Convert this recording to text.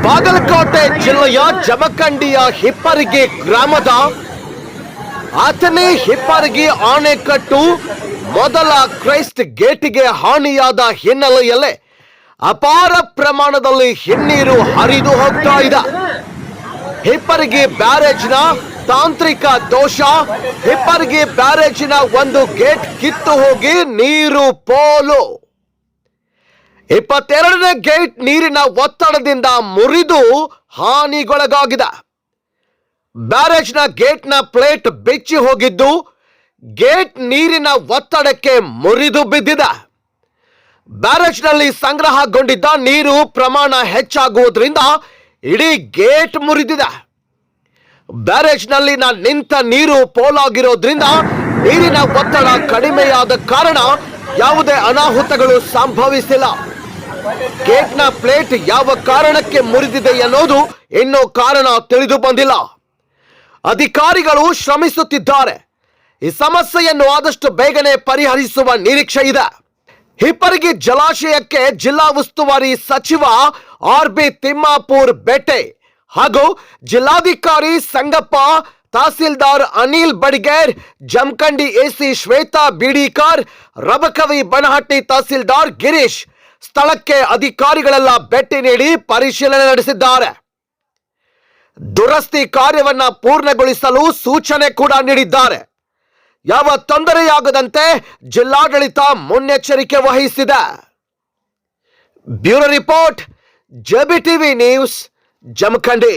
ಬಾಗಲಕೋಟೆ ಜಿಲ್ಲೆಯ ಜಮಖಂಡಿಯ ಹಿಪ್ಪರಗಿ ಗ್ರಾಮದ ಹಿಪ್ಪರಗಿ ಆಣೆಕಟ್ಟು ಮೊದಲ ಕ್ರೈಸ್ಟ್ ಗೇಟಿಗೆ ಹಾನಿಯಾದ ಹಿನ್ನೆಲೆಯಲ್ಲೇ ಅಪಾರ ಪ್ರಮಾಣದಲ್ಲಿ ಹಿನ್ನೀರು ಹರಿದು ಹೋಗ್ತಾ ಇದೆ. ಹಿಪ್ಪರಗಿ ಬ್ಯಾರೇಜ್ನ ತಾಂತ್ರಿಕ ದೋಷ. ಹಿಪ್ಪರಗಿ ಬ್ಯಾರೇಜಿನ ಒಂದು ಗೇಟ್ ಕಿತ್ತು ಹೋಗಿ ನೀರು ಪೋಲು. 22ನೇ ಗೇಟ್ ನೀರಿನ ಒತ್ತಡದಿಂದ ಮುರಿದು ಹಾನಿಗೊಳಗಾಗಿದೆ. ಬ್ಯಾರೇಜ್ನ ಗೇಟ್ನ ಪ್ಲೇಟ್ ಬೆಚ್ಚಿ ಹೋಗಿದ್ದು ಗೇಟ್ ನೀರಿನ ಒತ್ತಡಕ್ಕೆ ಮುರಿದು ಬಿದ್ದಿದೆ. ಬ್ಯಾರೇಜ್ನಲ್ಲಿ ಸಂಗ್ರಹಗೊಂಡಿದ್ದ ನೀರು ಪ್ರಮಾಣ ಹೆಚ್ಚಾಗುವುದರಿಂದ ಇಡೀ ಗೇಟ್ ಮುರಿದಿದೆ. ಬ್ಯಾರೇಜ್ನಲ್ಲಿನ ನಿಂತ ನೀರು ಪೋಲಾಗಿರೋದ್ರಿಂದ ನೀರಿನ ಒತ್ತಡ ಕಡಿಮೆಯಾದ ಕಾರಣ ಯಾವುದೇ ಅನಾಹುತಗಳು ಸಂಭವಿಸಿಲ್ಲ. ಗೇಟ್ನ ಪ್ಲೇಟ್ ಯಾವ ಕಾರಣಕ್ಕೆ ಮುರಿದಿದೆ ಎನ್ನುವುದು ಇನ್ನೂ ಕಾರಣ ತಿಳಿದು ಬಂದಿಲ್ಲ. ಅಧಿಕಾರಿಗಳು ಶ್ರಮಿಸುತ್ತಿದ್ದಾರೆ. ಈ ಸಮಸ್ಯೆಯನ್ನು ಆದಷ್ಟು ಬೇಗನೆ ಪರಿಹರಿಸುವ ನಿರೀಕ್ಷೆ ಇದೆ. ಹಿಪ್ಪರಗಿ ಜಲಾಶಯಕ್ಕೆ ಜಿಲ್ಲಾ ಉಸ್ತುವಾರಿ ಸಚಿವ ಆರ್.ಬಿ. ತಿಮ್ಮಾಪುರ್ ಭೇಟೆ ಹಾಗೂ ಜಿಲ್ಲಾಧಿಕಾರಿ ಸಂಗಪ್ಪ, ತಹಸೀಲ್ದಾರ್ ಅನಿಲ್ ಬಡಿಗೇರ್, ಜಮಖಂಡಿ ಎಸಿ ಶ್ವೇತಾ ಬಿಡಿಕರ್, ರಬಕವಿ ಬನಹಟ್ಟಿ ತಹಸೀಲ್ದಾರ್ ಗಿರೀಶ್ ಸ್ಥಳಕ್ಕೆ ಅಧಿಕಾರಿಗಳೆಲ್ಲ ಭೇಟಿ ನೀಡಿ ಪರಿಶೀಲನೆ ನಡೆಸಿದ್ದಾರೆ. ದುರಸ್ತಿ ಕಾರ್ಯವನ್ನ ಪೂರ್ಣಗೊಳಿಸಲು ಸೂಚನೆ ಕೂಡ ನೀಡಿದ್ದಾರೆ. ಯಾವ ತೊಂದರೆಯಾಗದಂತೆ ಜಿಲ್ಲಾಡಳಿತ ಮುನ್ನೆಚ್ಚರಿಕೆ ವಹಿಸಿದೆ. Bureau report, JBTV news, Jamkhandi.